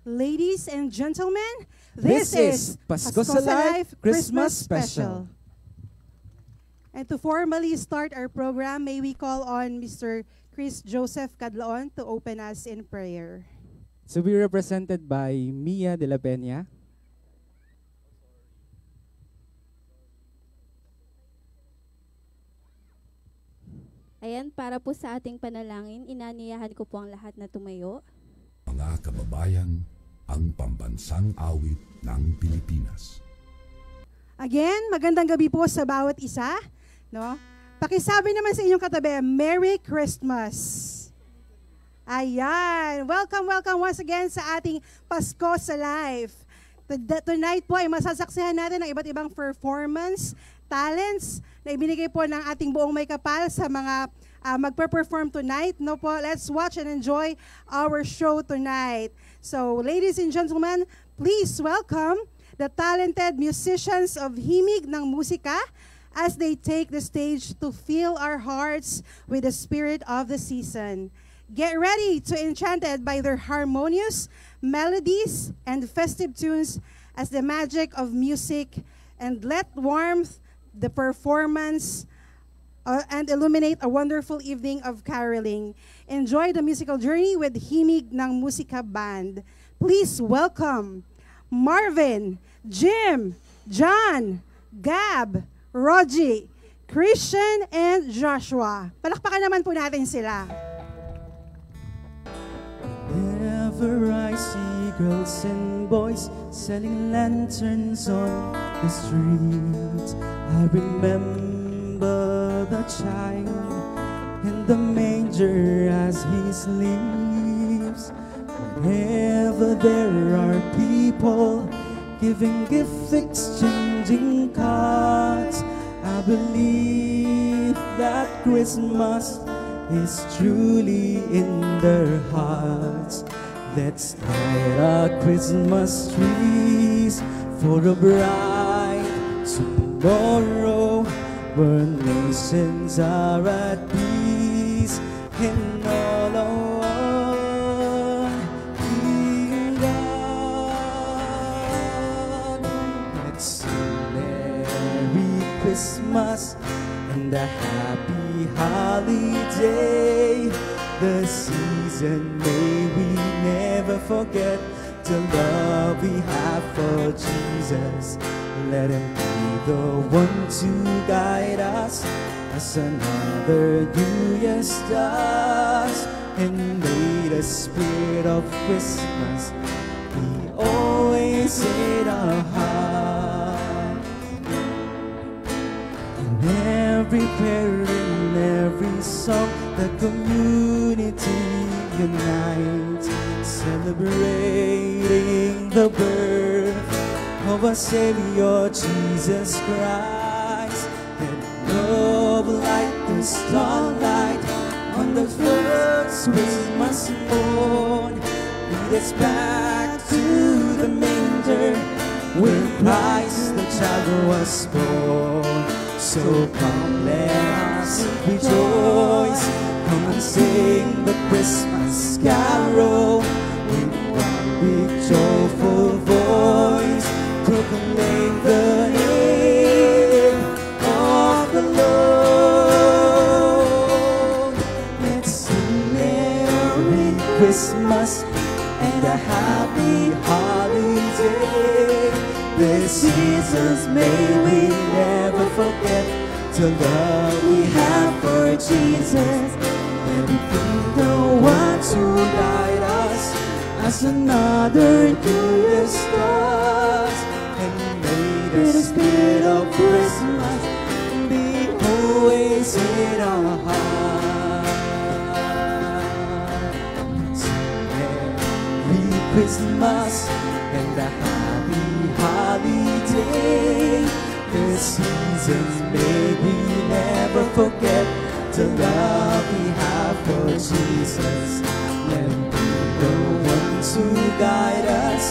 Ladies and gentlemen, This is Pasko sa Life Christmas Special. And to formally start our program, may we call on Mr. Chris Joseph Cadlaon to open us in prayer. To be represented by Mia de la Peña. Ayan, para po sa ating panalangin, inaniyahan ko po ang lahat na tumayo. Mga kababayan, ang pambansang awit ng Pilipinas. Again, magandang gabi po sa bawat isa. No? Pakisabi naman sa inyong katabi, Merry Christmas! Ayan! Welcome, welcome once again sa ating Pasko sa Life. Tonight po ay masasaksihan natin ang iba't ibang performance, talents na ibinigay po ng ating buong may kapal sa mga magpe-perform tonight. No po, let's watch and enjoy our show tonight. So, ladies and gentlemen, please welcome the talented musicians of Himig ng Musika as they take the stage to fill our hearts with the spirit of the season. Get ready to enchanted by their harmonious melodies and festive tunes as the magic of music, and let warmth the performance and illuminate a wonderful evening of caroling. Enjoy the musical journey with Himig ng Musika Band. Please welcome Marvin, Jim, John, Gab, Rogie, Christian, and Joshua. Palakpakan naman po natin sila. Whenever I see girls and boys selling lanterns on the streets, I remember the child in the manger as he sleeps. Whenever there are people giving gifts, exchanging cards, I believe that Christmas is truly in their hearts. Let's light our Christmas trees for a bright tomorrow, where nations are at peace and all on in God. Let's sing Merry Christmas and a happy holiday. The season may we never forget, the love we have for Jesus. Let him be the one to guide us as another new year starts, and may the spirit of Christmas be always in our heart. In every prayer, in every song, the community unites, celebrating the birth of our Savior Jesus Christ. And love like the starlight on the first Christmas morn lead us back to the manger where Christ the child was born. So come, let us rejoice, come and sing the Christmas carol with one big joyful voice, proclaim the name of the Lord. Let's sing Merry Christmas and a happy holiday. This seasons may we never forget, the love we have for Jesus. Let him be the one to guide us as another new year starts, and may the spirit of Christmas be always in our hearts. Merry Christmas and a happy holiday. The seasons may we never forget, the love we have for Jesus. Let him be the one to guide us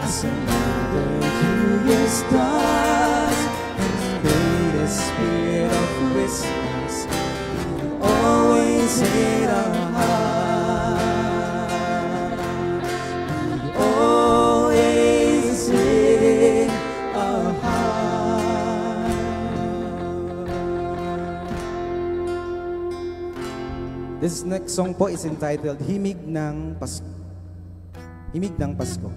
as another new year starts, and may the spirit of Christmas be always in our hearts. This next song po is entitled Himig ng Pasko. Himig ng Pasko.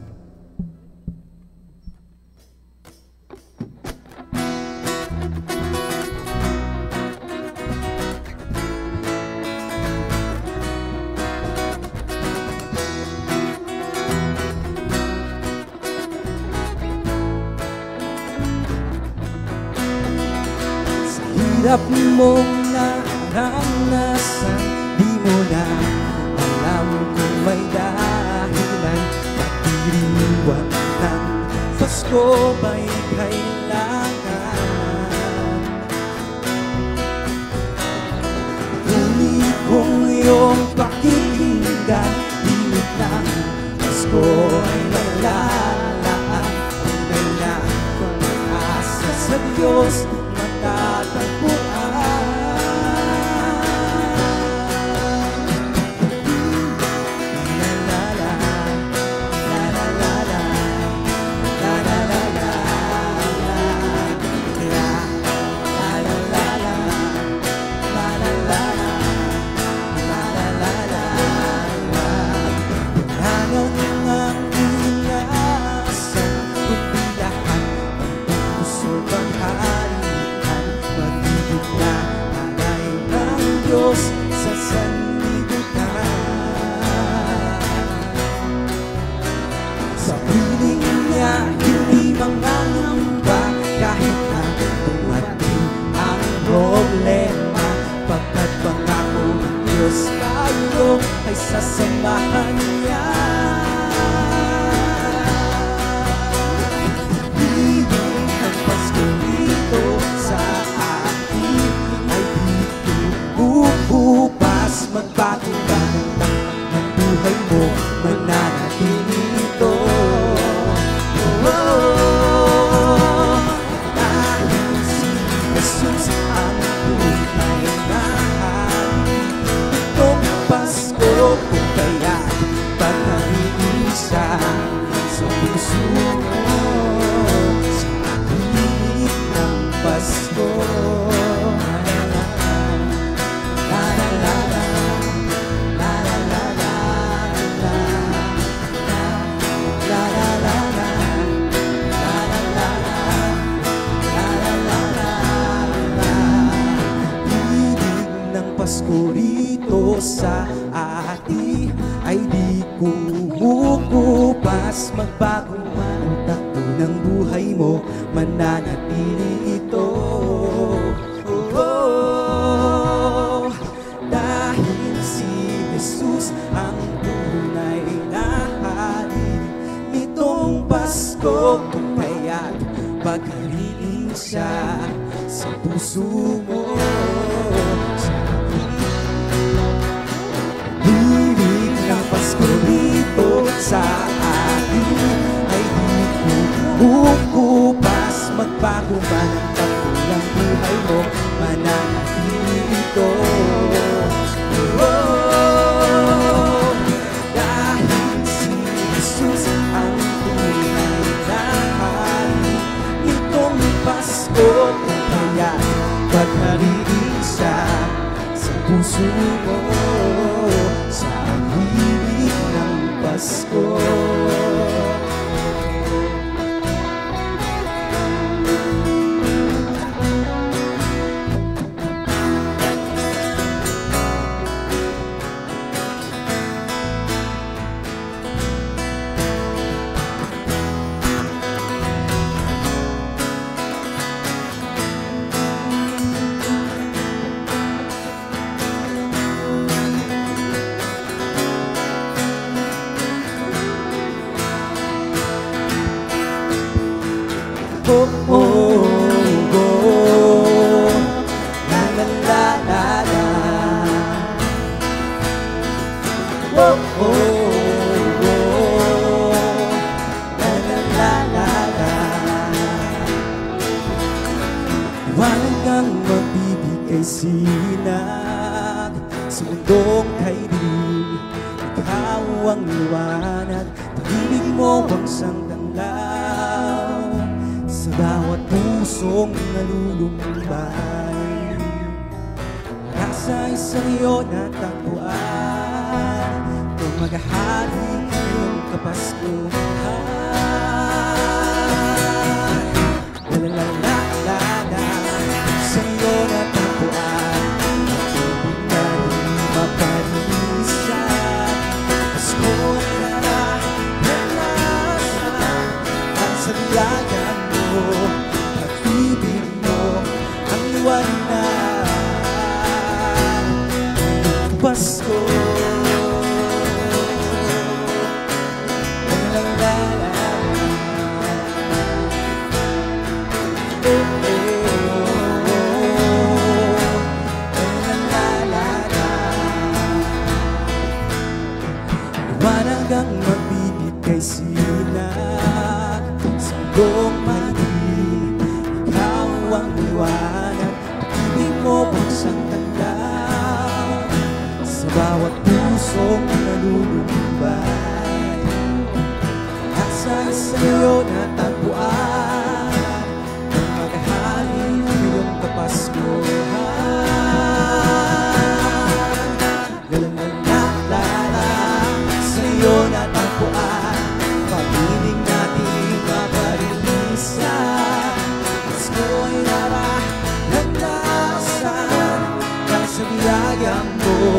Hirap mong naranasan, di mo na alam kung may dahilan. Pagdiriwang ng Pasko ba'y kailangan? Ngunit kung iyong pakikinggan, himig ng Pasko ay nalalaan. Tunay na pag-asa sa Diyos matatagpuan. Sa sanlibutan, sa piling niya hindi mangangamba kahit na dumating ang problema. Pagkat pangako ng Diyos tayo ay sasamahan niya. Himig ng Pasko dito sa atin ay dito bubupas. Magbago ba ng buhay mo, mananatili ito. Dahil si Jesus ang tunay na hari. Itong Pasko kung kaya pagkahiin siya sa puso mo, sa himig ng Pasko. Pasko rito sa atin ay di kumukupas. Magbago man ang takbo ng buhay mo, mananatili ito. Dahil si Jesus ang tunay na hari. Nitong Pasko kung kaya't paghariin siya sa puso mo. Pasko dito sa atin ay di kumukupas. Magbago man ang takbo ng buhay mo, mananatili ito. Dahil si Jesus ang tunay na hari. Nitong Pasko kung kaya paghariin siya sa puso mo, sa himig ng Pasko. Oh, oh, oh, la la la la la. Oh, oh, oh, la la la la la. Walang kang magbibigay sinag sa mundong kay dilim. Ikaw ang liwanag, pag-ibig mo ang sangdanglaw sa bawat pusong nalulumbay. Isa-isa iyo natagpuan kung maghahari ngayong kapaskuhan. La-la-la-la-la, sa iyo natagpuan pag-ibig na di mapanisan. Pasko'y naranasan ang sa biyagan mo, pag-ibig mo ang liwanag. Pasko, la-la-la-la, la-la-la-la. Liwanag ang magbibigay sinag sa buong madilim. Ikaw ang liwanag, pag-ibig mo pagsang tanda sa bawat pusong nalulumbay. At sa iyo natagpuan ang maghahari ngayong kapaskuhan. La-la-la-la-la, sa iyo natagpuan pag-ibig natin maparilisan. Pasko'y naranasan dahil sa biyaya mo,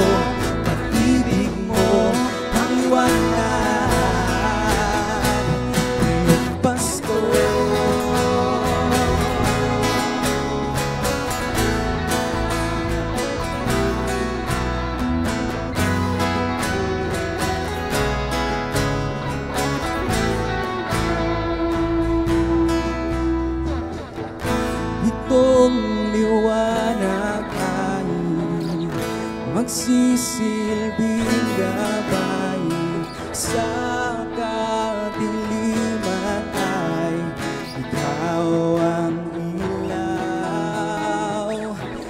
pag-ibig mo ang liwanag ngayong Pasko. Itong liwanag ay magsisilbing gabay sa kadiliman, ay ikaw ang ilaw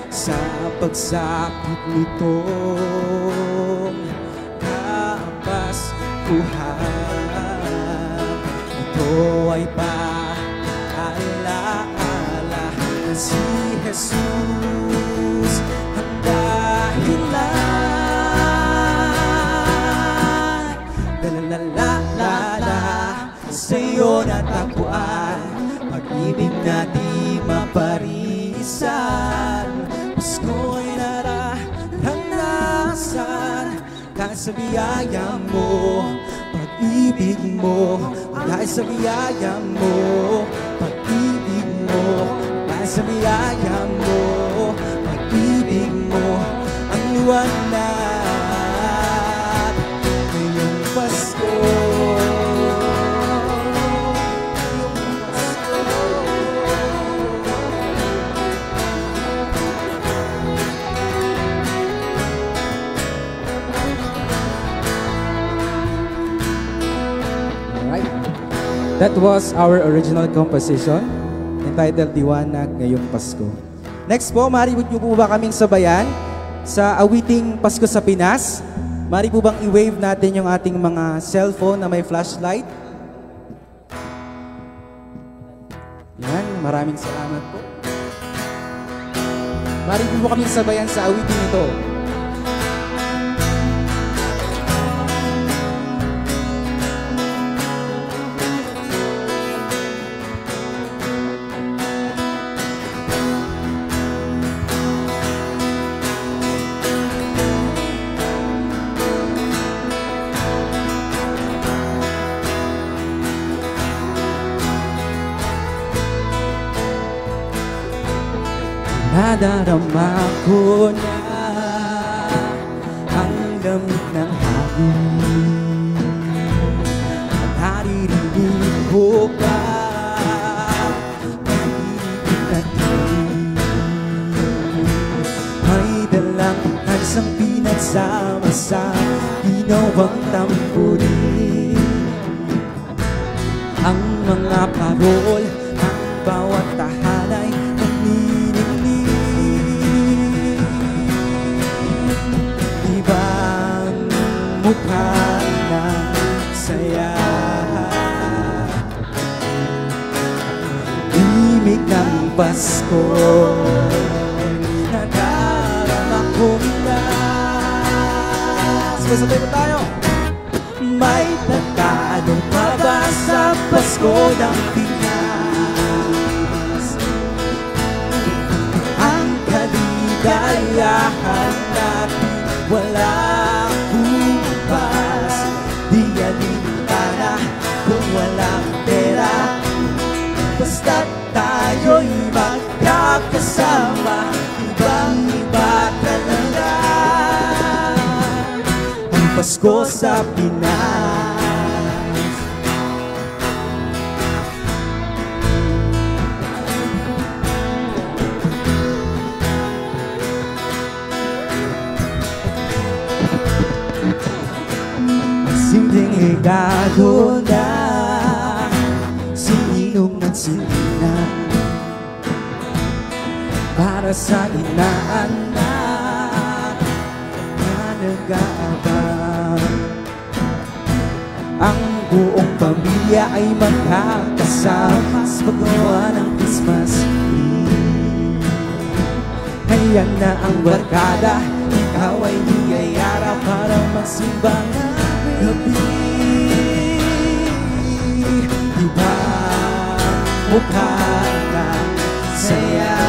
sa pagsapit nitong kapaskuhan. Ito ay paalaala na si Jesus ang dahilan. La-la-la-la-la, sa iyo natagpuan pag-ibig natin maparisan. Pasko'y naranasan dahil sa biyaya mo, pag-ibig mo. Dahil sa biyaya mo, pag-ibig mo. Dahil sa biyaya mo, pag-ibig mo ang liwanag ngayong Pasko. Alright. That was our original composition entitled Liwanag Ngayong Pasko. Next po, maaari niyo po ba kaming sabayan sa awiting Pasko sa Pinas? Maaari po bang i-wave natin yung ating mga cellphone na may flashlight? Yan, maraming salamat po. Maaari po kaming sabayan sa awiting ito. Nadarama ko na ang lamig ng hangin at naririnig ko pa pag-ibig natin. May dalang hansang pinagsama-sama, ginawang tambulin. Ang mga parol, ang bawat tahanay mukha ng saya. Imig ng Pasko, nadarama ko sabay po tayo. May tatanong pa ba sa Pasko ng Pinas? Ang kaligayahan natin walang kumpas. Di alintana kung walang pera, basta't tayo'y magkakasama. Ibang-iba talaga ang Pasko sa Pinas. Simpleng regalo na sininong at sinina para sa inaanak na nag-aabang. Ang buong pamilya ay magkakasama sa paggawa ng Christmas tree. Hayan na ang barkada, ikaw ay niyayara para magsimba ng gabi. Diba mukha kang saya,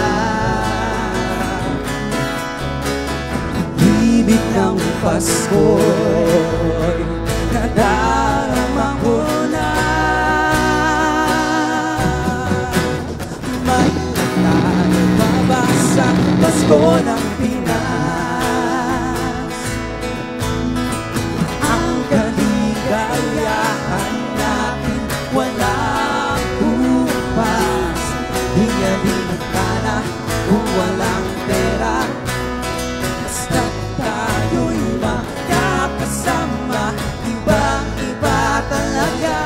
ibig ng Pasko'y nadarama ko na. May tatanong pa ba sa Pasko ng Pinas? Ang kaligayahan natin walang kupas. Hiyalin ka na kung walang pera, basta tayo'y magkakasama. Ibang-iba talaga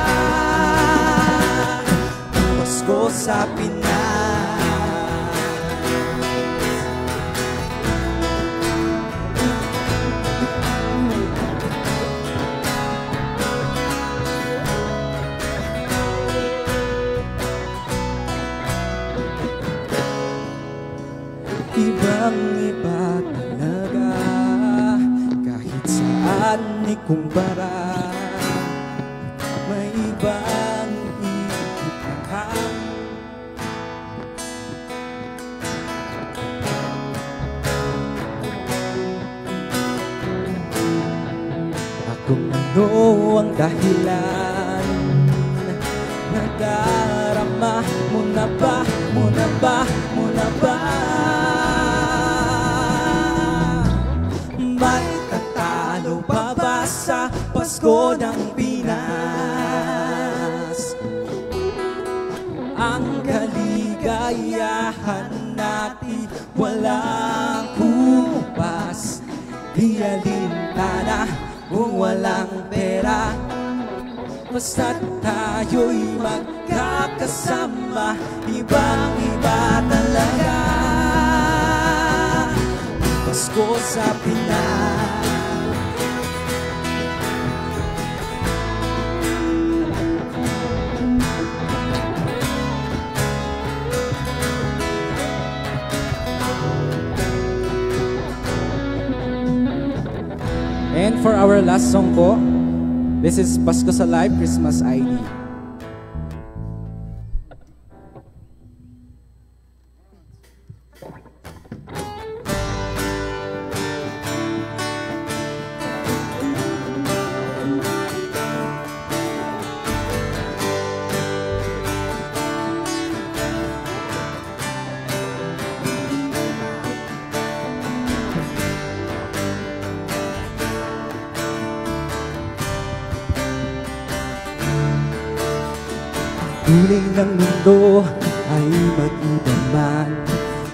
ang Pasko sa Pinas. Ibang-iba talaga kahit saan ikumpara. May ibang iibahan. Kung ano ang dahilan, nadarama mo na ba, mo na ba, mo na ba? May tatalo pa ba sa Pasko ng Pinas? Ang kaligayahan natin walang kupas. Di alintana kung walang pera, basta't tayo'y magkakasama. Ibang-iba talaga Pasko sa Pinas. And for our last song po, this is Pasko sa Live, Christmas ID. Kulay ng mundo ay mag-iba man,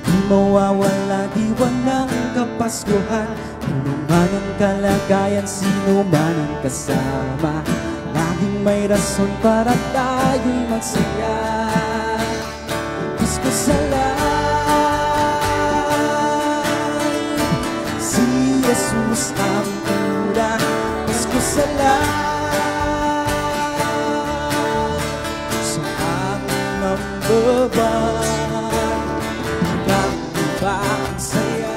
di mawawala diwan ng Kapaskuhan. Ano man ang kalagayan, sino man ang kasama, laging may rason para tayo'y magsaya. Pasko sa live, si Jesus ang una. Pasko sa live, beban, iba-iba ang saya,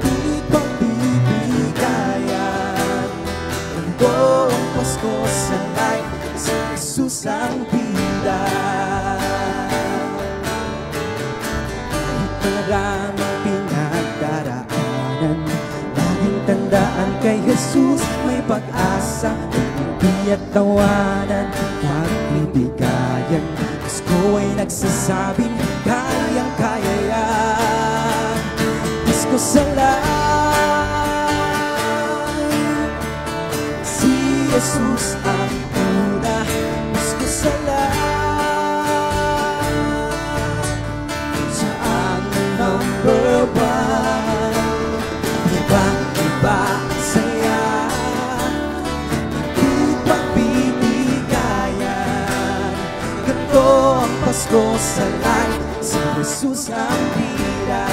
di pagbibigan. sa life, si Jesus ang bida. Maraming pinagdaraanan, laging tandaan kay Jesus may pag-asa, hindi at tawanan, pagbibigayan. Diyos ko ay nagsasabing kayang-kaya yan. Diyos ko sa life, si Jesus ang una. Diyos ko sa life, siya ang number one. Ibang-iba ang saya, hindi pagbibigayan. Ganito ang Pasko sa life, si Jesus ang bida.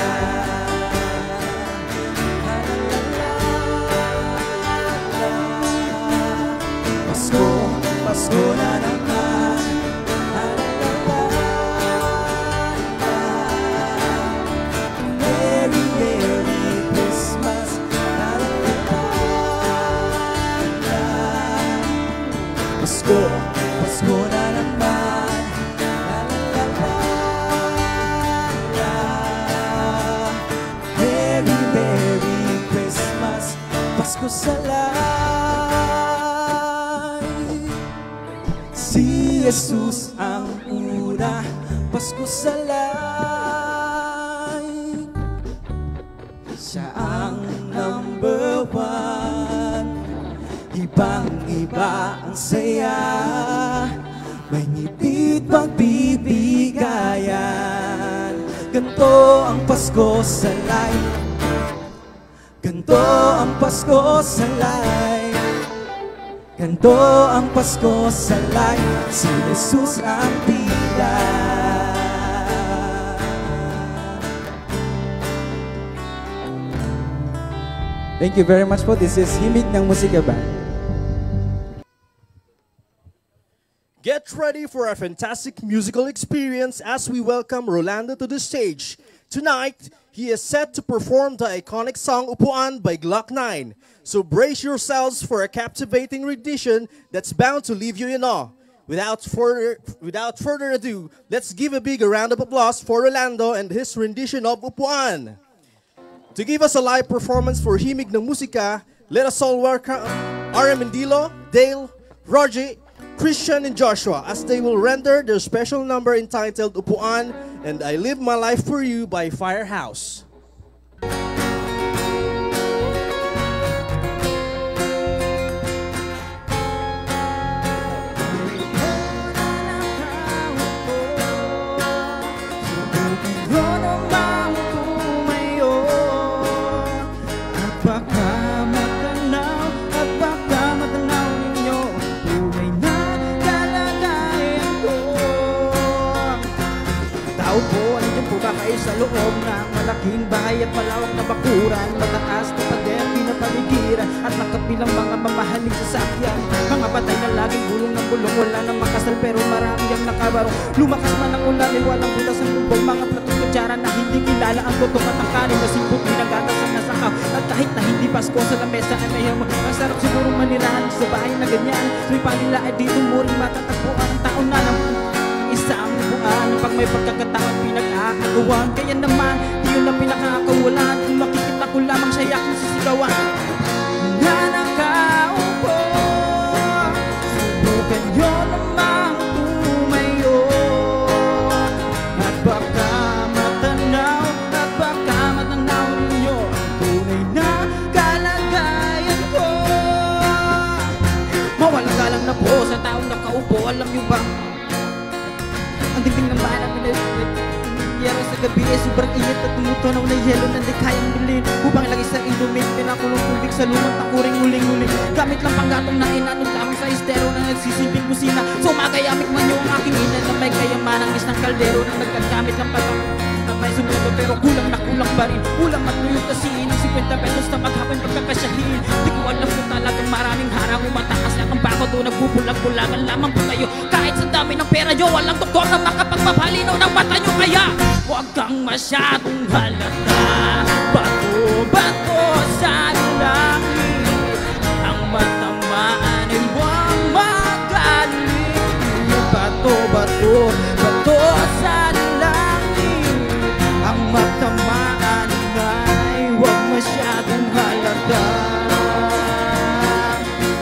Pasko, Pasko na naman. Merry, Merry Christmas. Pasko, Pasko na naman. Merry, Merry Christmas. Pasko sa life, si Jesus ang una. Pasko sa life, siya ang number one. Ibang-iba ang saya, may ngipit pagbibigayan. Ganto ang Pasko sa life, ganto ang Pasko sa life, ganto ang Pasko sa life, si Jesus ang bida. Thank you very much po. This is Himig ng Musika Band. Get ready for a fantastic musical experience as we welcome Rolando to the stage. Tonight, he is set to perform the iconic song Upuan by Glock 9. So brace yourselves for a captivating rendition that's bound to leave you in awe. Without further ado, let's give a big round of applause for Rolando and his rendition of Upuan. To give us a live performance for Himig ng Musika, let us all welcome RM Mendilo, Dale, Roger, Christian, and Joshua as they will render their special number entitled Upuan and I Live My Life For You by Firehouse. Sa loob ng malaking bahay at malawak na bakuran, mataas na pader, pinapaligiran at nakapilang mga mamahaling sasakyan. Mga patay na laging bulong ng bulong, wala nang makasal pero marami ang nakabarong. Lumakas man ang ulan ay walang butas ang bumbong, mga platong kutsara na hindi kilala ang totoo at ang kanin na simpot pinagatas ang nasakaw. At kahit na hindi Pasko sa lamesa ay may hamon, ang sarap siguro manirahan sa bahay na ganyan. May panila ay dito muring matatagpuan ang taon na lang isang buwan. Pag may pagkakataon pinag-aagawan, kaya naman di yun ang pinakakawalan. Kung makikita ko lamang siya yaking sisigawan na nakaupo, subukan nyo namang tumayo at baka matanaw ninyo tunay na kalagayan ko. Mawalang-galang na po sa taong nakaupo. Alam nyo ba, ang dingding ng bahay na pinag-yero sa gabi ay sobrang init at tumutunaw na yelo na di kayang bilhin. Upang ilagay sa indomit, pinakulong tubig sa lumang takuring huling-huling. Gamit lang panggatong na inanong lamang sa estero na nagsisilbing kusina. Sumagayamik man yung aking ina na may kayamanang isang kaldero na nagkagamit ng patang na may sumundo pero kulang na kulang pa rin. Kulang at luyot kasi ng 50 pesos na maghapon pagkakasyahin. Di ko alam kung talagang maraming harang umatakas lang ang bako doon nagpupulag-pulagan lamang po kayo. Kahit sa dami ng pera nyo, walang doktor na makapagpapalinaw ng mata nyo. Kaya huwag kang masyadong halata. Bato-bato sa langit, ang matamaan ay huwag Bato sa langit ang matamaan ay huwag masyadong halata.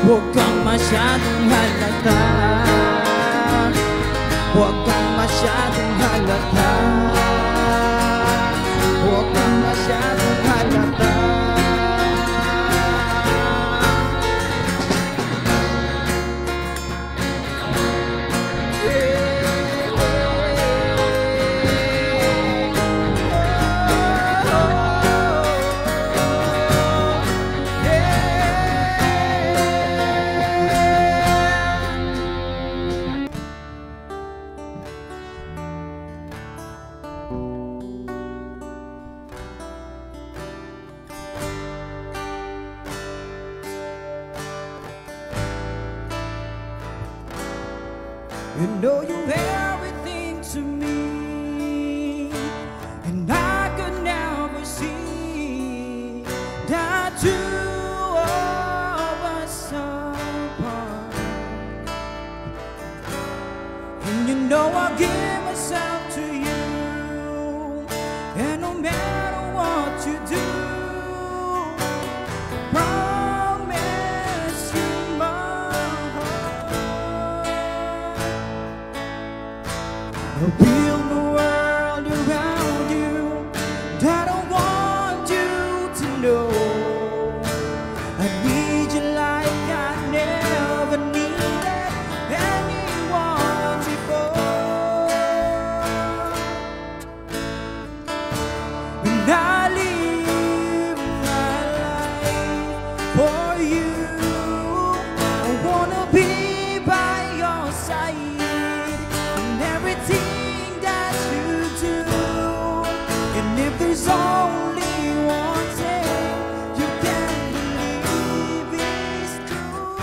Huwag kang masyadong halata. Huwag kang masyadong halata. Huwag kang masyadong halata. You know you're everything to me, and I could never see that two of us apart. And you know I'll give myself to you, and no matter what you do, promise you my heart. I'll build the world around you, that I want you to know. I need you like I never needed anyone before. And I live my life for you. I wanna be by your side in everything that you do. And if there's only one thing you can believe is true,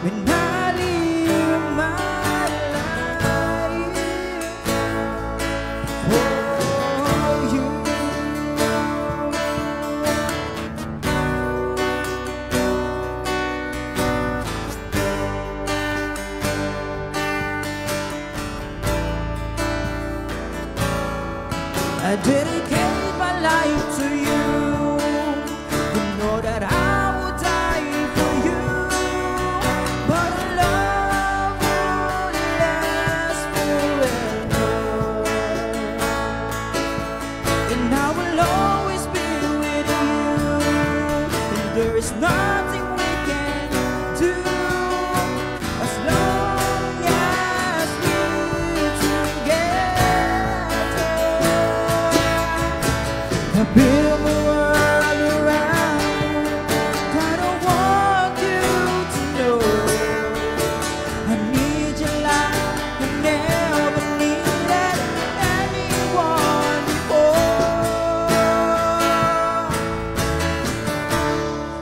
when I live my life for you. I dedicate my life to you. You know that I will die for you, but our love will last forever. And I will always be with you, and there is nothing we can do as long as we're together. I build the world around, that I want you to know. I need you like I never needed anyone before.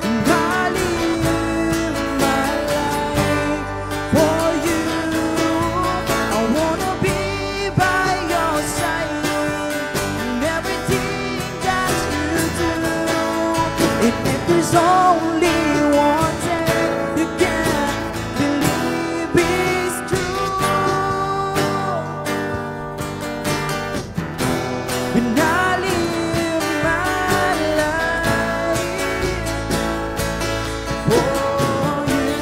And I live my life for you. I wanna be by your side in everything that you do. And if there's only one thing you can believe is true, when I live my life for you.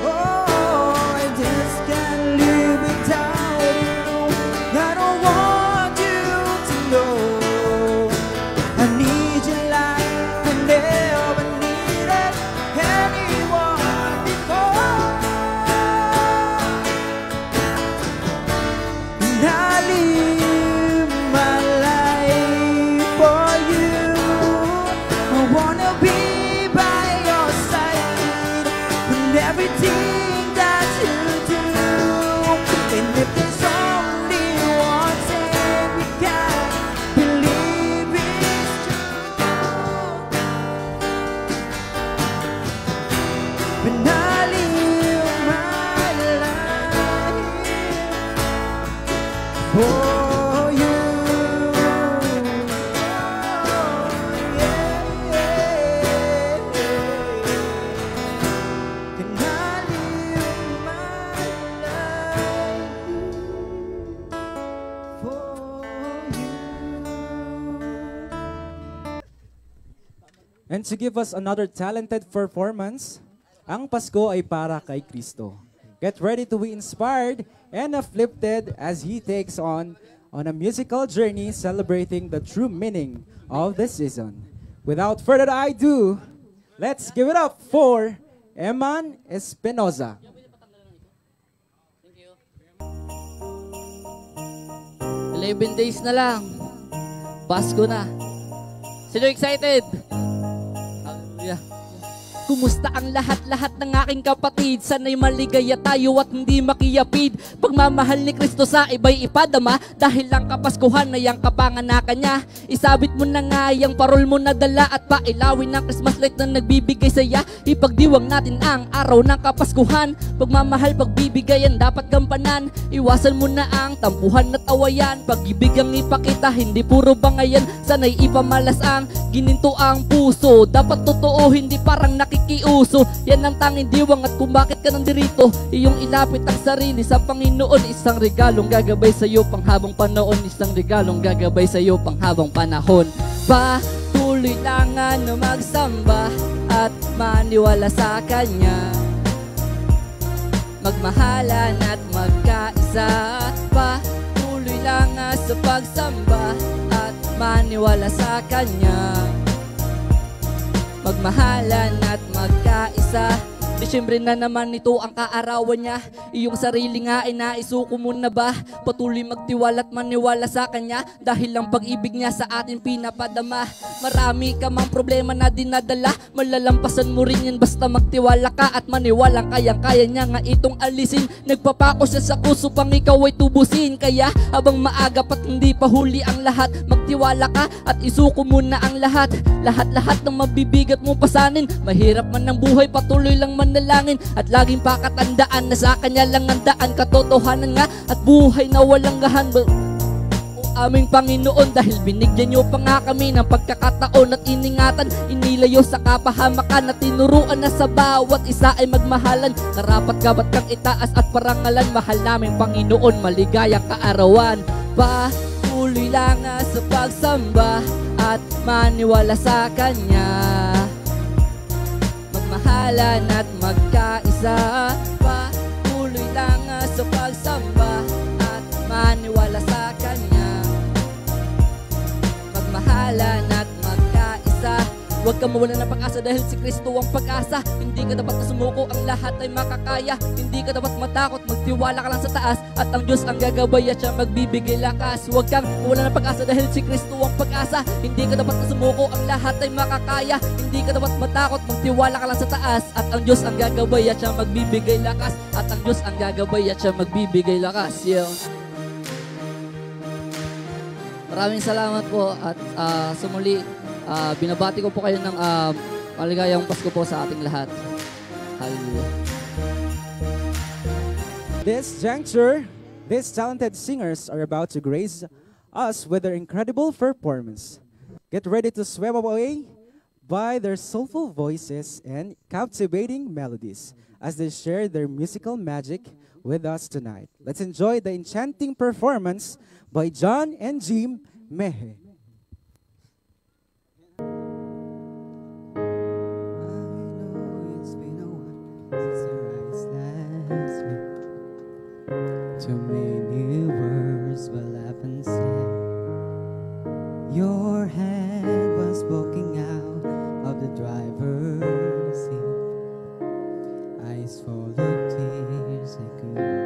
Oh, I just can't live without you. I don't want you to know I need you like I never needed anyone before. And to give us another talented performance, ang Pasko ay para kay Kristo. Get ready to be inspired and uplifted as He takes on a musical journey celebrating the true meaning of the season. Without further ado, let's give it up for Eman Espinoza. 11 days na lang. Pasko na. Sino excited? Hallelujah. Kumusta ang lahat-lahat ng aking kapatid? Sana'y maligaya tayo at hindi makiyapid. Pagmamahal ni Kristo sa iba'y ipadama, dahil lang kapaskuhan na yang kapanganakan niya. Isabit mo na nga yung parol mo na dala, at pailawin ng Christmas light na nagbibigay saya. Ipagdiwang natin ang araw ng kapaskuhan. Pagmamahal, pagbibigayan, dapat gampanan. Iwasan mo na ang tampuhan at awayan. Pag-ibig ang ipakita, hindi puro bangayan. Sana'y ipamalas ang gininto ang puso. Dapat totoo, hindi parang nakikiuso. Yan ang tanging diwang, at kung bakit ka nandirito, iyong ilapit ang sarili sa Panginoon. Isang regalong gagabay sa iyo panghabang panahon. Isang regalong gagabay sa iyo panghabang panahon. Patuloy lang na magsamba at maniwala sa Kanya. Magmahalan at magkaisa. Patuloy lang sa pagsamba at maniwala sa Kanya. Magmahalan at magkaisa. Disyembre na naman ito ang kaarawan niya. Iyong sarili nga ay naisuko mo na ba? Patuloy magtiwala at maniwala sa Kanya, dahil lang pag-ibig niya sa atin pinapadama. Marami ka mang problema na dinadala, malalampasan mo rin yan basta magtiwala ka at maniwalang kayang-kaya niya nga itong alisin. Nagpapako siya sa kuso pang ikaw ay tubusin. Kaya habang maaga pa't hindi pa huli ang lahat, magtiwala ka at isuko mo na ang lahat. Lahat-lahat ng mabibigat mo pasanin. Mahirap man ang buhay, patuloy lang manalangin at laging pakatandaan na sa Kanya lang ang daan. Katotohanan nga at buhay na walang gahan aming Panginoon, dahil binigyan niyo pa nga kami ng pagkakataon at iningatan. Inilayo sa kapahamakan at tinuruan na sa bawat isa ay magmahalan. Karapat kabat kang itaas at parangalan. Mahal naming Panginoon, maligayang kaarawan. Patuloy lang sa pagsamba at maniwala sa Kanya. Magmahalan at magkaisa. Patuloy lang sa pagsamba at maniwala sa Kanya. Magmahalan at magkaisa. Huwag ka mawala ng pag-asa, dahil si Kristo ang pag-asa. Hindi ka dapat sumuko, ang lahat ay makakaya. Hindi ka dapat matakot, magtiwala ka lang sa taas, at ang Diyos ang gagabay at siya magbibigay lakas. Huwag kang mawala ng pag-asa, dahil si Kristo ang pag-asa. Hindi ka dapat sumuko, ang lahat ay makakaya. Hindi ka dapat matakot, magtiwala ka lang sa taas, at ang Diyos ang gagabay at siya magbibigay lakas. At ang Diyos ang gagabay at siya magbibigay lakas. Maraming salamat po, at sumuli binabati ko po kayo ng maligayang Pasko po sa ating lahat. Hallelujah. This juncture, these talented singers are about to grace us with their incredible performance. Get ready to sweep away by their soulful voices and captivating melodies as they share their musical magic with us tonight. Let's enjoy the enchanting performance by John and Jim Mehe. Too many words were left unsaid. Your hand was poking out of the driver's seat. Eyes full of tears I couldn't.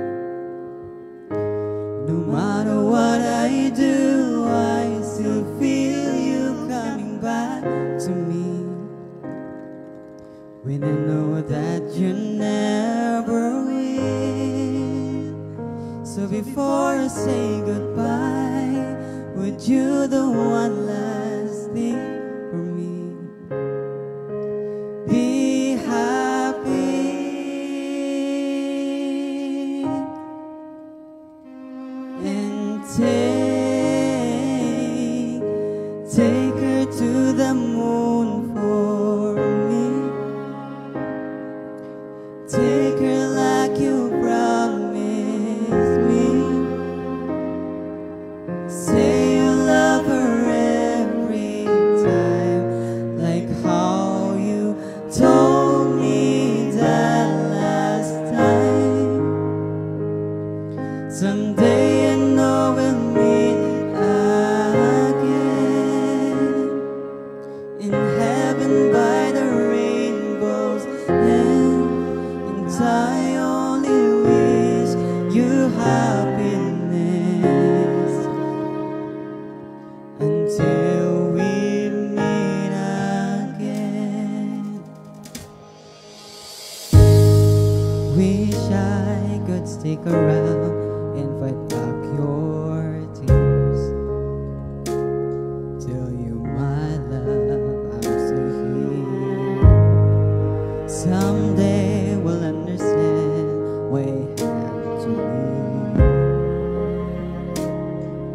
No matter what I do, I still feel you coming back to me. When I know that you never will. So before I say goodbye, would you the one last thing for me? Be happy and take her to the moon for me. Take her like you promised. Say you love her every time. Someday I know we'll meet again in heaven by the rainbow's end. And I only wish you happiness until we meet again. Wish I could stick around and fight back your tears. Tell you my love, I'm still here. Someday we'll understand why it had to be.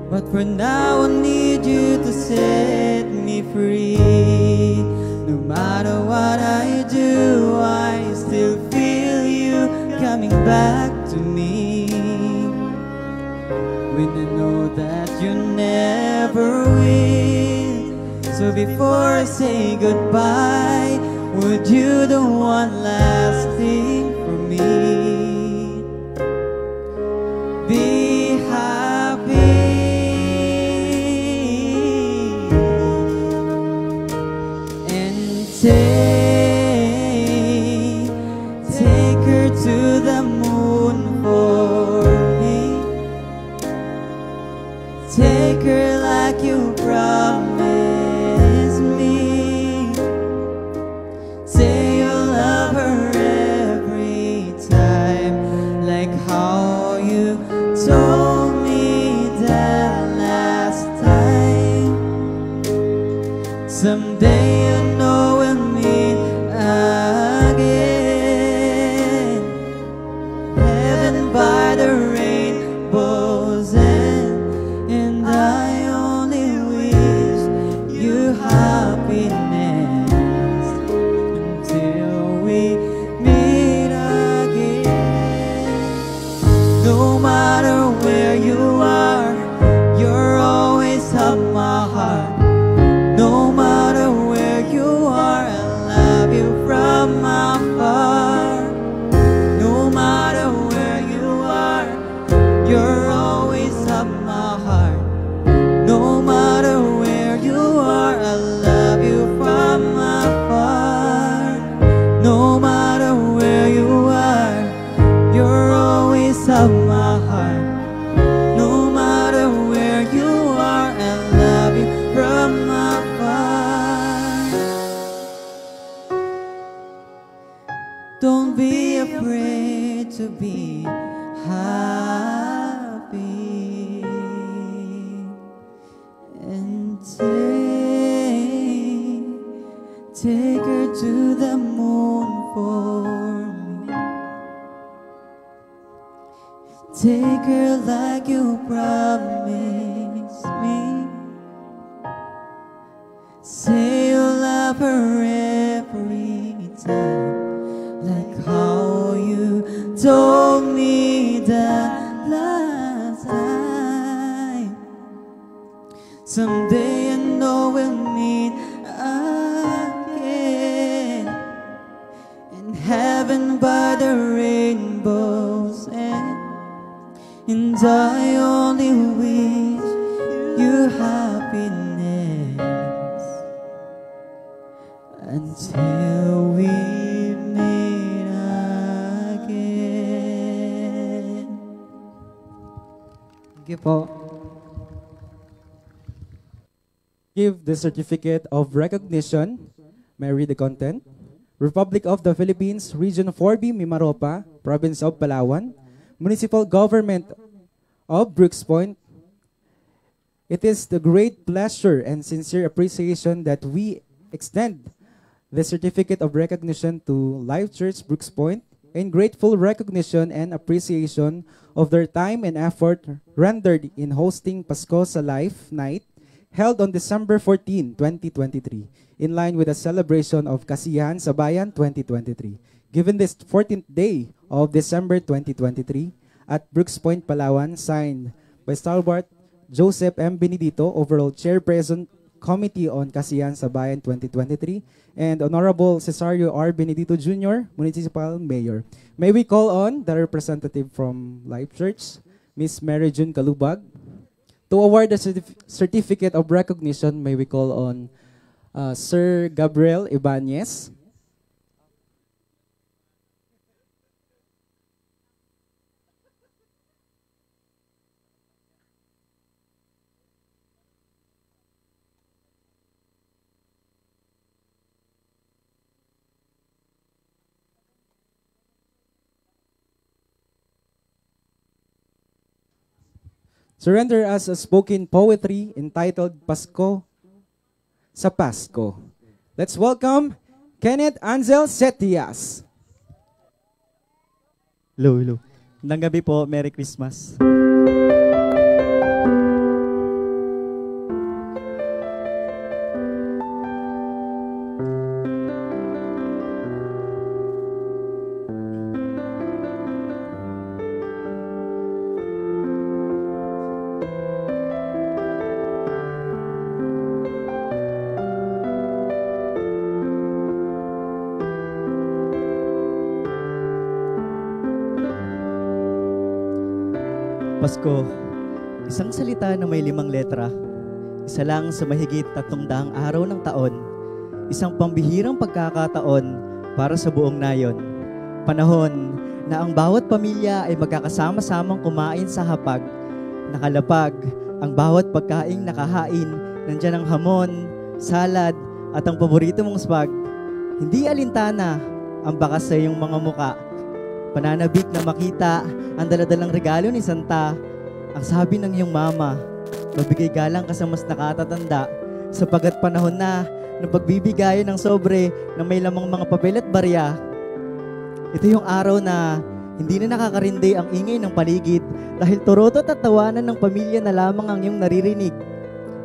But for now I need you to set me free. No matter what I do, I still feel you coming back to me. When I know that you never will. So before I say goodbye, would you do one last thing for me? Be happy and take her to the moon for me. Take her like you promised me. Say you'll love her every time, like how you told me that last time. Someday I know we'll meet again, heaven by the rainbow's end. And I only wish you happiness until we meet again. No matter where you are, you're always on my heart. No matter where you are, I love you from afar. No matter where you are, you're always on my heart. No matter where you are, I love you from afar. No matter where you are, you're always on my heart. No matter where you are, I love you from afar. Don't be afraid to be happy. And take her to the moon for me. Take her like you promised me. Say you'll love her every time, like how you told me that last time. Someday I know we'll meet again in heaven by the rainbow's end. And I only wish you happiness until we meet again. Thank you po. Give the certificate of recognition. May I read the content? Republic of the Philippines, Region 4B, Mimaropa, Province of Palawan, Municipal Government of Brooks Point. It is the great pleasure and sincere appreciation that we extend the certificate of recognition to Life Church Brooks Point in grateful recognition and appreciation of their time and effort rendered in hosting Pasko sa Life Night held on December 14, 2023, in line with the celebration of Kasiyahan sa Bayan 2023. Given this 14th day of December 2023 at Brooks Point, Palawan, signed by Stalwart Joseph M. Benedito, Overall Chairperson, Committee on Kasiyahan sa Bayan 2023, and Honorable Cesario R. Benedito Jr., Municipal Mayor. May we call on the representative from Life Church Miss Mary June Kalubag. To award the certificate of recognition, may we call on Sir Gabriel Ibanez. Surrender us a spoken poetry entitled Pasko sa Pasko. Let's welcome Kenneth Ansel Setias. Hello, hello. Magandang gabi po. Merry Christmas. Pasko, isang salita na may 5 letra, isa lang sa mahigit 300 araw ng taon, isang pambihirang pagkakataon para sa buong nayon. Panahon na ang bawat pamilya ay magkakasama-samang kumain sa hapag, nakalapag ang bawat pagkaing nakahain, nandyan ang hamon, salad at ang paborito mong spag. Hindi alintana ang bakas sa iyong mga muka, pananabik na makita ang daladalang regalo ni Santa. Ang sabi ng iyong mama, mabigay galang ka sa mas nakatatanda, sapagat panahon na ng pagbibigayan ng sobre na may lamang mga papel at barya. Ito yung araw na hindi na nakakarindi ang ingay ng paligid dahil turotot at tawanan ng pamilya na lamang ang iyong naririnig.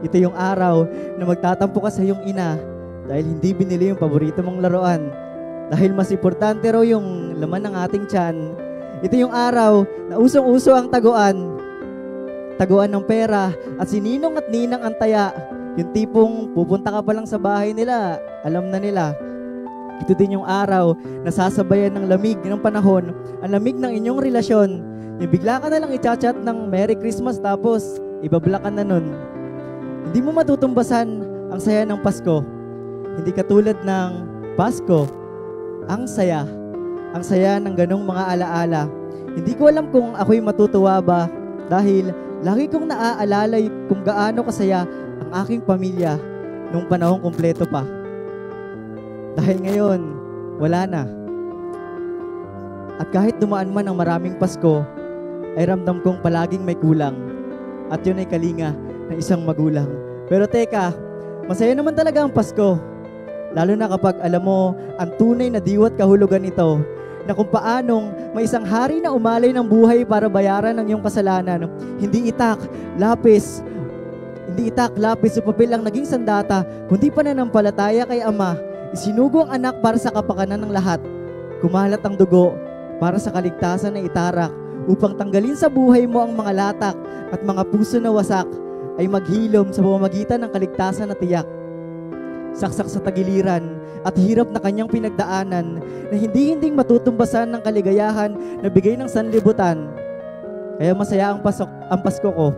Ito yung araw na magtatampo ka sa iyong ina dahil hindi binili yung paborito mong laruan, dahil mas importante raw yung laman ng ating tiyan. Ito yung araw na usong-uso ang taguan ng pera at si ninong at ninang ang taya. Yung tipong pupunta ka pa lang sa bahay nila, alam na nila. Ito din yung araw na sasabayan ng lamig ng panahon, ang lamig ng inyong relasyon. Yung bigla ka na lang i-chat ng Merry Christmas tapos ibabla ka na nun. Hindi mo matutumbasan ang saya ng Pasko. Hindi katulad ng Pasko, ang saya ng ganong mga alaala. Hindi ko alam kung ako'y matutuwa ba dahil lagi kong naaalala kung gaano kasaya ang aking pamilya nung panahong kumpleto pa. Dahil ngayon, wala na. At kahit dumaan man ang maraming Pasko, ay ramdam kong palaging may kulang. At yun ay kalinga ng isang magulang. Pero teka, masaya naman talaga ang Pasko. Lalo na kapag alam mo ang tunay na diwat kahulugan nito, na kung paanong may isang hari na umalay ng buhay para bayaran ang iyong kasalanan. Hindi itak, lapis o papel ang naging sandata, kundi pananampalataya kay Ama. Isinugo ang anak para sa kapakanan ng lahat. Kumalat ang dugo para sa kaligtasan na itarak, upang tanggalin sa buhay mo ang mga latak at mga puso na wasak, ay maghilom sa pamamagitan ng kaligtasan na tiyak. Saksak sa tagiliran at hirap na kanyang pinagdaanan na hindi matutumbasan ng kaligayahan na bigay ng sanlibutan. Kaya masaya ang Pasko ko.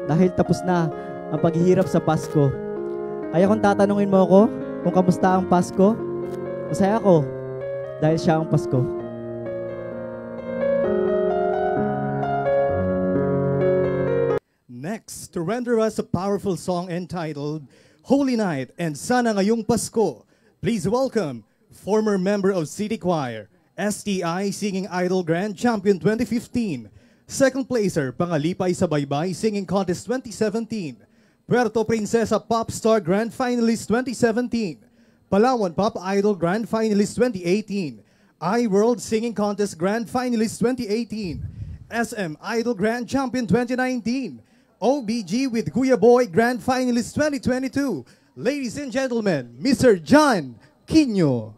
Dahil tapos na ang paghihirap sa Pasko. Kaya kung tatanungin mo ako kung kamusta ang Pasko, masaya ako dahil siya ang Pasko. Next, to render us a powerful song entitled Holy Night and Sana Ngayong Pasko, please welcome former member of City Choir, STI Singing Idol Grand Champion 2015, second placer Pangalipay sa Baybay Singing Contest 2017, Puerto Princesa Pop Star Grand Finalist 2017, Palawan Pop Idol Grand Finalist 2018, iWorld Singing Contest Grand Finalist 2018, SM Idol Grand Champion 2019, OBG with Kuya Boy Grand Finalist 2022. Ladies and gentlemen, Mr. John Quino.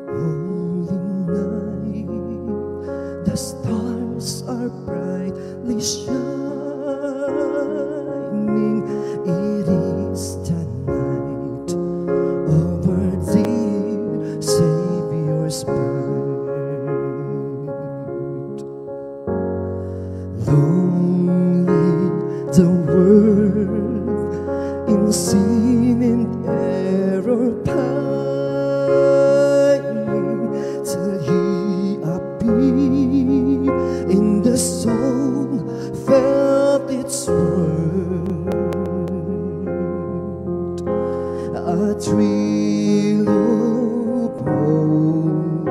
Holy night brightly shining, it is the night of our dear Savior's birth. Lonely the world in sin and error pining, till He appeared in the soul, felt its worth. A thrill of hope,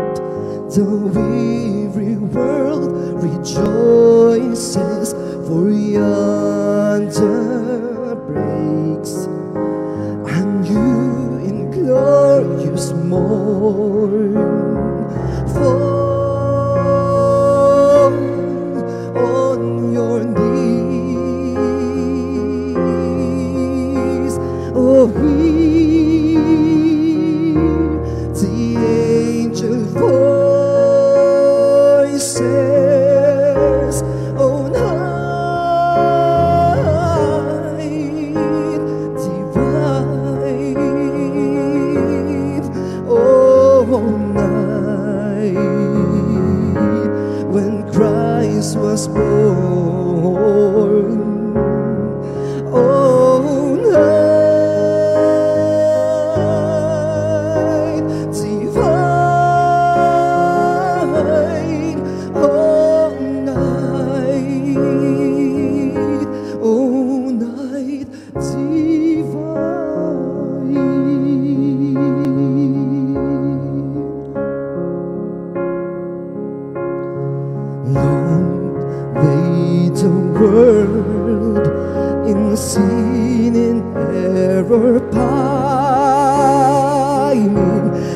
the weary world rejoices, for yonder breaks a new and glorious morn. Fall on your knees, oh, hear the angel voices on night divine, oh, night when Christ was born. Oh, night divine, oh, night, oh, night divine. Long lay the world in sin and error pining,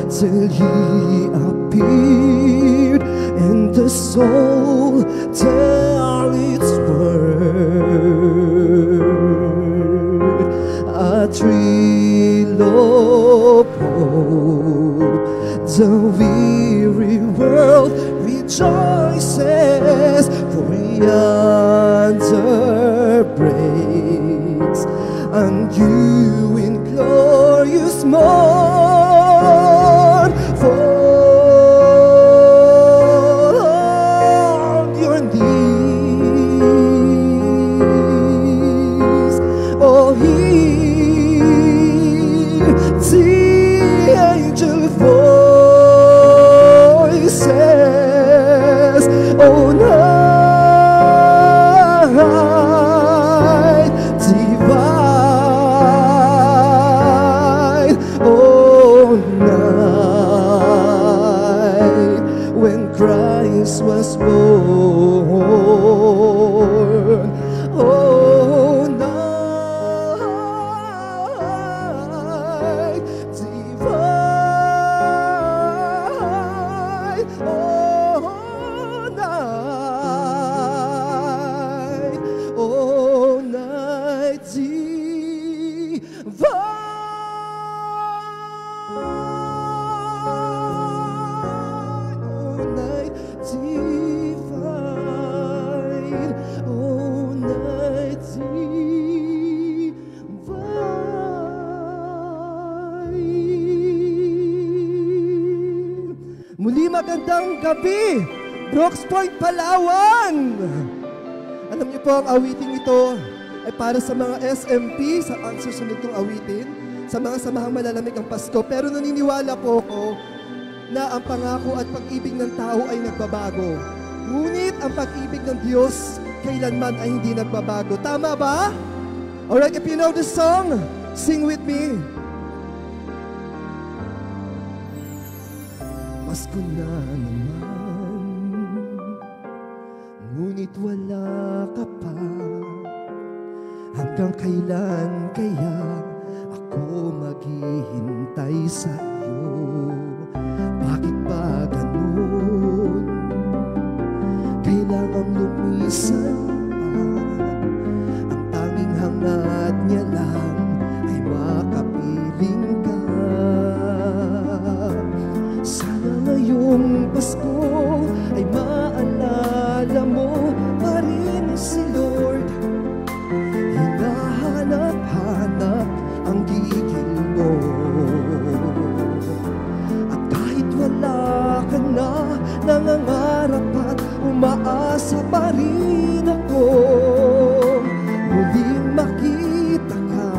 till He appeared and the soul tell its word. A thrill of hope, the weary world rejoices, for yonder breaks a new and glorious morn. Fall on your knees, oh, hear the angel voices, oh, night divine, oh, night when Christ was born. Oh, night divine, oh, night, oh, night divine. Oh, night divine, oh, night divine. Muli magandang gabi, Brooks Point, Palawan. Alam niyo po, ang awiting ito ay para sa mga SMP, sa ang susunod kong awitin, sa mga samahang malalamig ang Pasko. Pero naniniwala po ako na ang pangako at pag-ibig ng tao ay nagbabago. Ngunit ang pag-ibig ng Diyos kailanman ay hindi nagbabago. Tama ba? Alright, if you know the song, sing with me. Pasko na naman, ngunit wala ka pa. Hanggang kailan kaya ako maghihintay sa iyo? Bakit ba ganun? Kailangan lumisan pa. Ang tanging hangat niya lang ay makapiling ka. Sana ngayong Pasko ay maalala mo pa rin si Lord. Hinahanap-hanap ang gigil mo. At kahit wala ka na, nangangarap at umaasa pa rin ako. Muling makita ka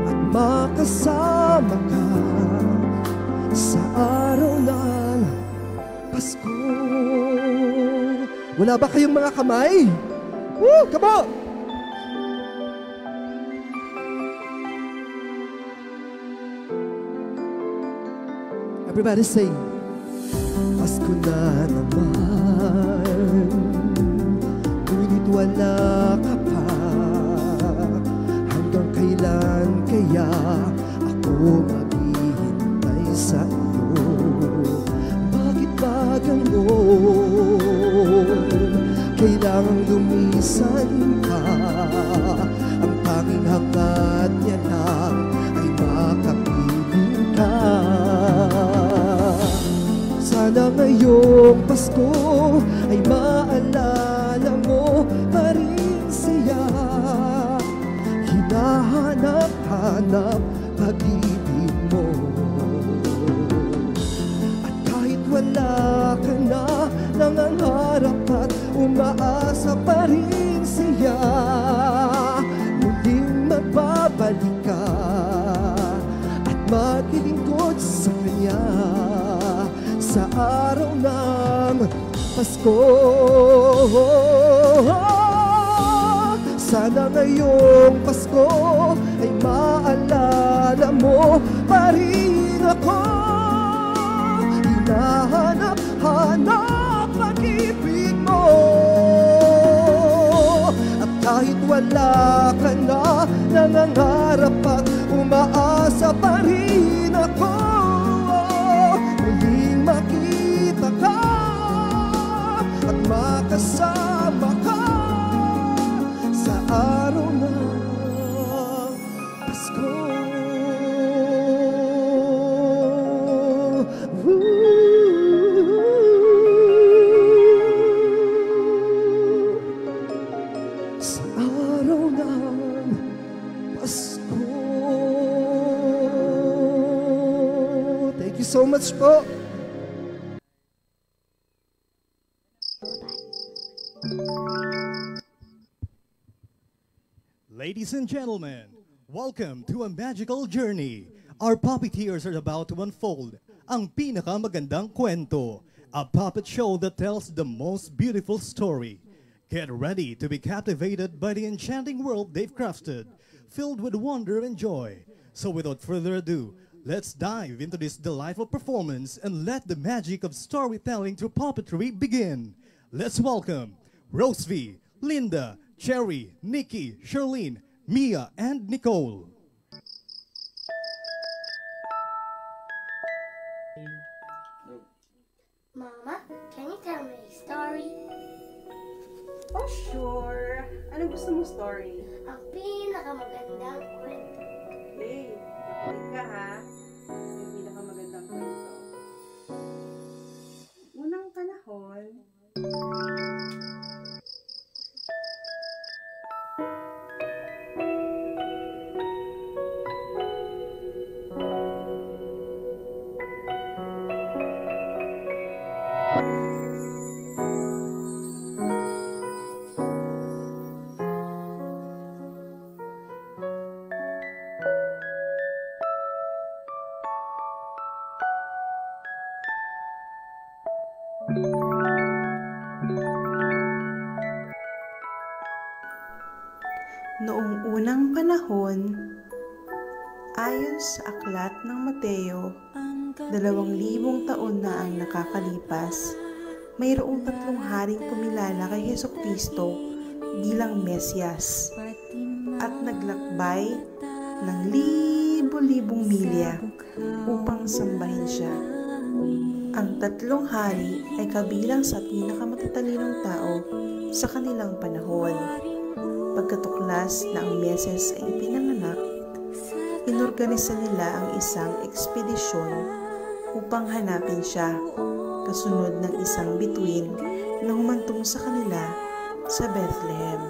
at makasama ka sa araw ng Pasko. Wala ba kayong mga kamay? Woo! Come on! Everybody sing. Pasko na naman, ngunit wala ka pa. Hanggang kailan kaya ako maghihintay sa iyo? Bakit ba ganon? Kailangang lumisan ka. Ang tanging hangad niya lang ay makapiling ka. Sana ngayong Pasko ay maalala mo pa rin siya. Hinahanap-hanap pag-ibig mo. At kahit wala ka na, nangangarap at umaasa pa rin siya. Muling magbabalik ka at maglilingkod sa Kanya sa araw ng Pasko. Sana ngayong Pasko ay maalala mo pa rin ako. Hinahanap-hanap pag-ibig mo. At kahit wala ka na, nangangarap at umaasa pa rin ako. Makita ka at makasama ka sa araw ng Pasko. Sa araw ng Pasko. Thank you so much po. Ladies and gentlemen, welcome to a magical journey. Our puppeteers are about to unfold ang pinakamagandang kwento, a puppet show that tells the most beautiful story. Get ready to be captivated by the enchanting world they've crafted, filled with wonder and joy. So without further ado, let's dive into this delightful performance and let the magic of storytelling through puppetry begin. Let's welcome Rose V, Linda, Cherry, Nikki, Charlene, Mia, and Nicole. Mama, can you tell me a story? Oh, sure. Anong gusto mong story? Ang pinakamagandang kwento. Hey, makinig ka ha. Yung pinakamagandang kwento. Unang panahon, Noong unang panahon, ayon sa aklat ng Mateo, 2,000 taon na ang nakakalipas, mayroong 3 haring kumilala kay Hesukristo bilang Mesyas at naglakbay ng libo-libong milya upang sambahin siya. Ang 3 hari ay kabilang sa pinakamatatalinong tao sa kanilang panahon. Pagkatuklas na ang Mesyas ay ipinanganak, inorganisa nila ang isang ekspedisyon upang hanapin siya, kasunod ng isang bituin na humantong sa kanila sa Bethlehem.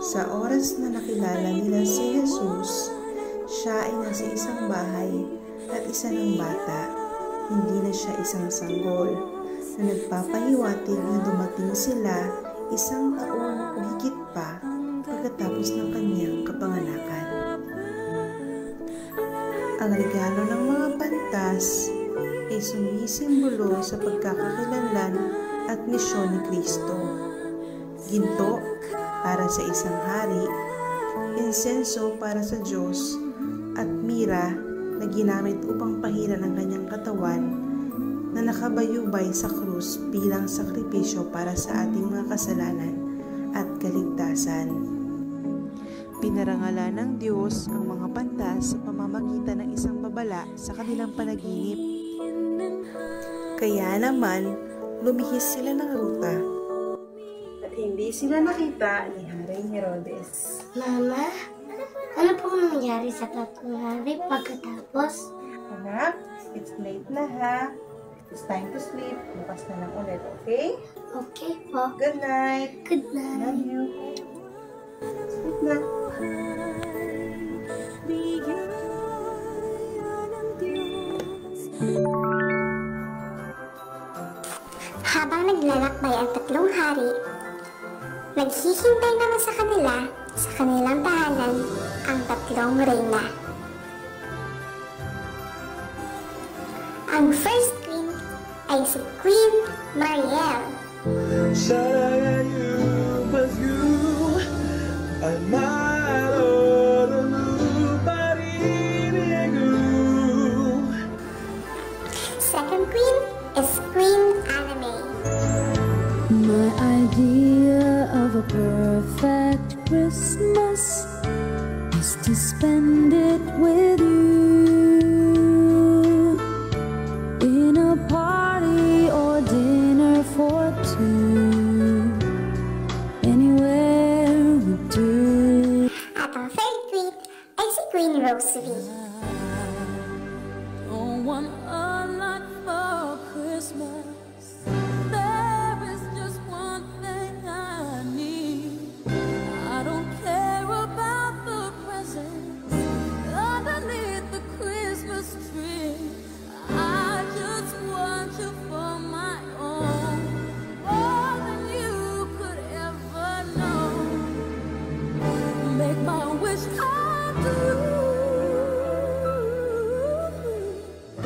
Sa oras na nakilala nila si Jesus, siya ay nasa isang bahay at isa ng bata. Hindi na siya isang sanggol na nagpapahiwatig na dumating sila isang taon o higit pa pagkatapos ng kanyang kapanganakan. Ang regalo ng mga pantas ay sumisimbolo sa pagkakakilanlan at misyon ni Kristo. Ginto para sa isang hari, insenso para sa Diyos, at mira na ginamit upang pahiran ang kanyang katawan na nakabayubay sa krus bilang sakripisyo para sa ating mga kasalanan at kaligtasan. Pinarangalan ng Diyos ang mga pantas sa pamamagitan ng isang babala sa kanilang panaginip. Kaya naman, lumihis sila ng ruta at hindi sila nakita ni Haring Herodes. Mama, ano pong nangyari sa tatlong hari pagkatapos? Anak, it's late na ha. It's time to sleep. Bukas na lang ulit, okay? Okay po. Good night. Good night. Love you. Sleep na. Habang naglalakbay ang tatlong hari, naghihintay naman sa kanila, sa kanilang tahanan, ang tatlong reyna. Ang first queen ay si Queen Mariel. Second queen is Queen Anime. My idea of a perfect Christmas is to spend it with you in a party or dinner for two. Anywhere would do. At ang third queen ay si Queen Roseville. Don't want a lot for Christmas. There is just one thing I need. I don't care about the presents underneath the Christmas tree. I just want you for my own, more than you could ever know. Make my wish come true.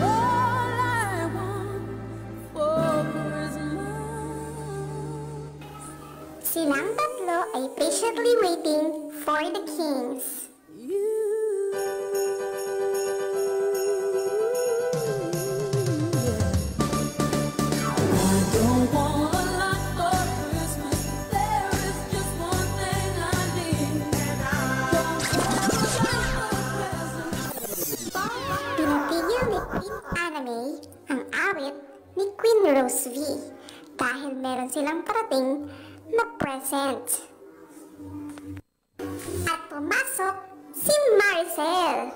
All I want for Christmas. Silang tatlo ay patiently waiting for the kings. Don't want a lot for Christmas. There is just one thing I need. Pinatigil ni Queen Anime ang awit ni Queen Roseville dahil meron silang parating na present. At pumasok si Maricel.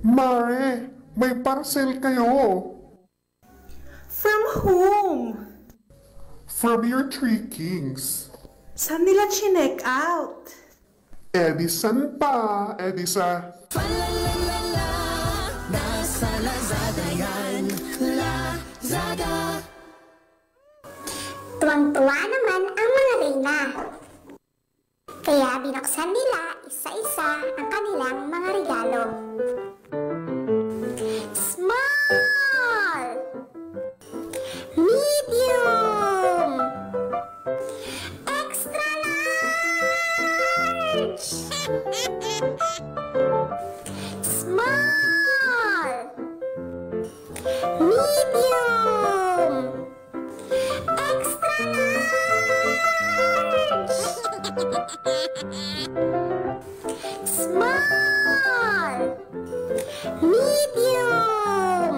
Mare, may parcel kayo. From whom? From your three kings. Saan nila chinek out? Edison pa, Edisa. Nasa Lazada yan, Lazada. Tuwang-tuwa naman ang mga reyna. Kaya binuksan nila isa-isa ang kanilang mga regalo. Small! Medium! Extra large! Small! Medium! Extra large! Small! Medium!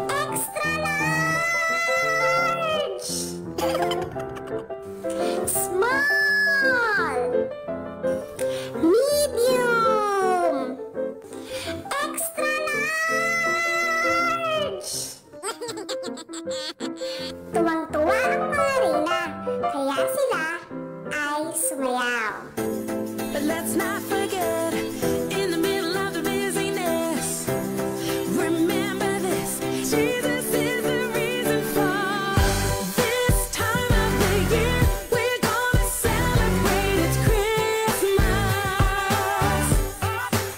Extra large! Small! Medium! Extra large! Jesus is the reason for this time of the year. We're gonna celebrate, it's Christmas.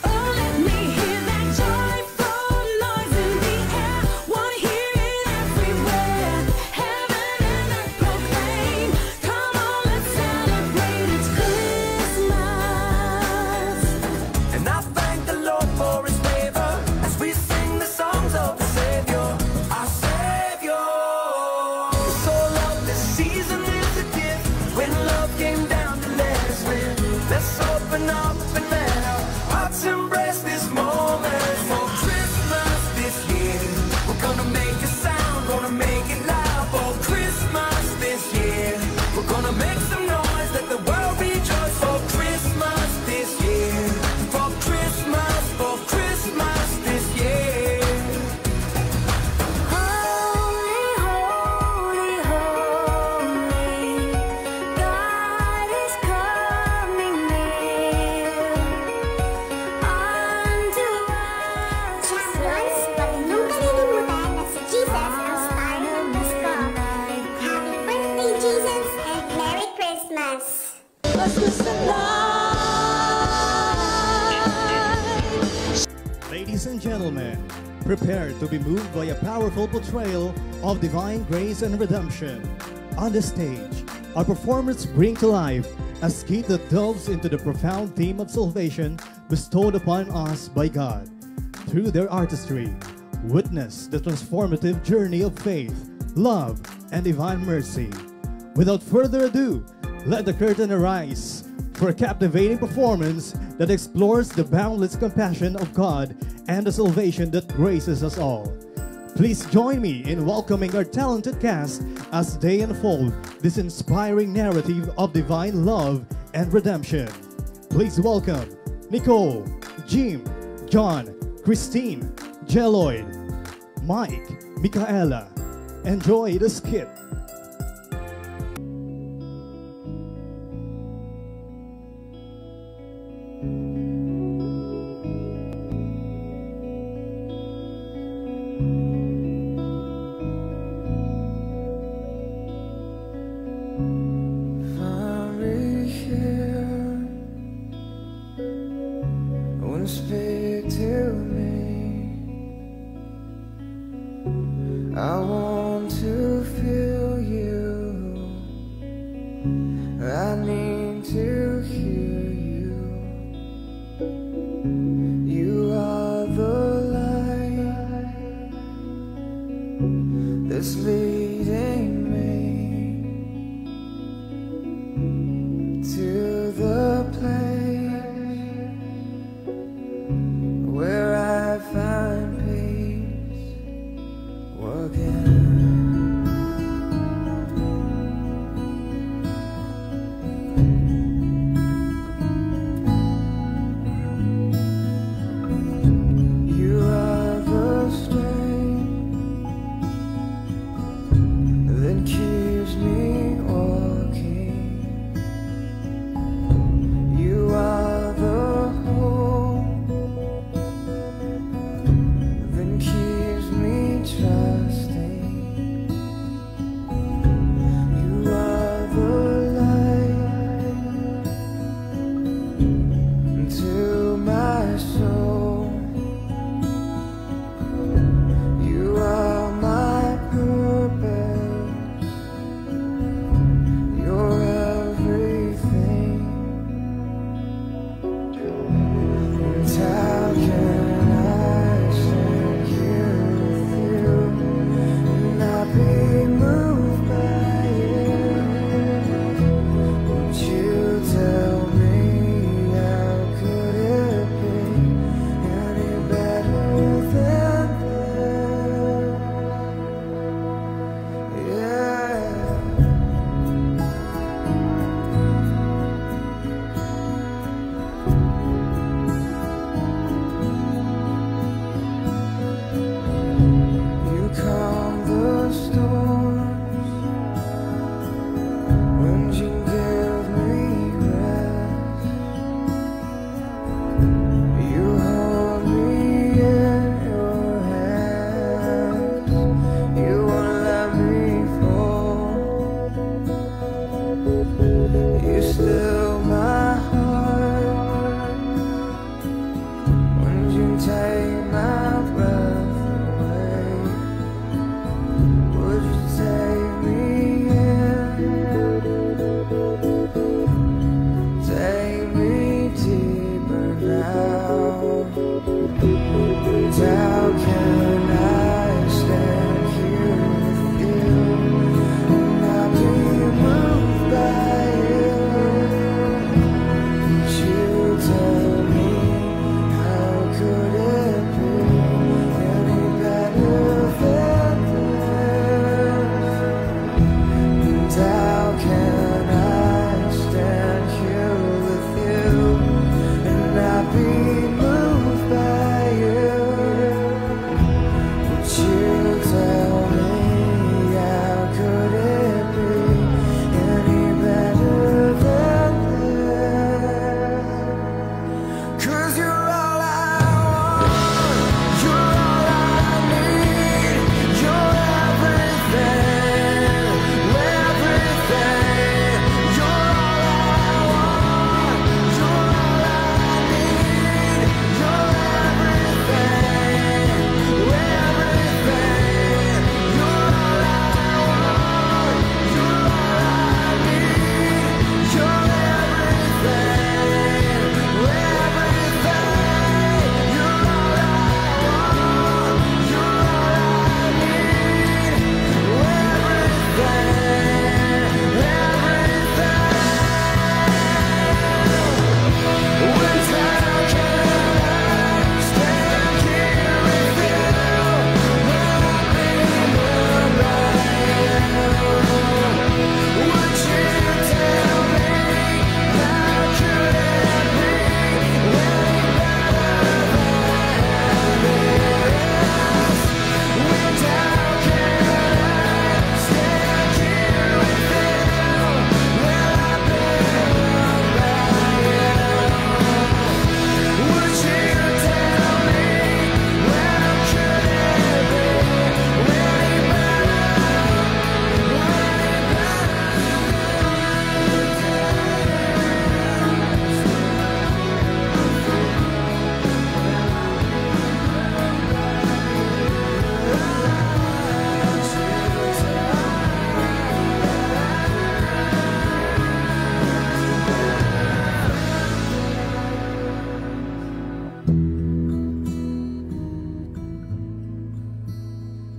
Oh, let me hear that joyful noise in the air. Wanna hear it everywhere. Heaven and earth proclaim. Come on, let's celebrate, it's Christmas. And I thank the Lord for his favor as we sing the songs of the Savior, our Savior. So love this season is a gift. When love came down to let us live, let's open up and let our hearts embrace this moment. For Christmas this year, we're gonna make a sound, gonna make it loud. For Christmas this year, we're gonna make some noise, let the world rejoice. For Christmas this year, for Christmas this year. Holy, holy, holy, God is coming near unto us. Champions, wag niyong kalilimutan na si Jesus ang star ng Pasko. Happy birthday, Jesus, and Merry Christmas! Ladies and gentlemen, prepare to be moved by a powerful portrayal of divine grace and redemption. On the stage, our performers bring to life a skit that delves into the profound theme of salvation bestowed upon us by God. Through their artistry, witness the transformative journey of faith, love, and divine mercy. Without further ado, let the curtain arise for a captivating performance that explores the boundless compassion of God and the salvation that graces us all. Please join me in welcoming our talented cast as they unfold this inspiring narrative of divine love and redemption. Please welcome Nicole, Jim, John, Christine, Jeloid, Mike, Micaela. Enjoy the skit. Finally here, won't speak to me. I want to feel you. I need to hear you. You are the light that's leading me to the place where I find peace again. You are the strength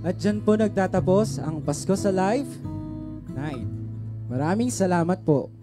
At dyan po nagtatapos ang Pasko sa Live 9. Maraming salamat po.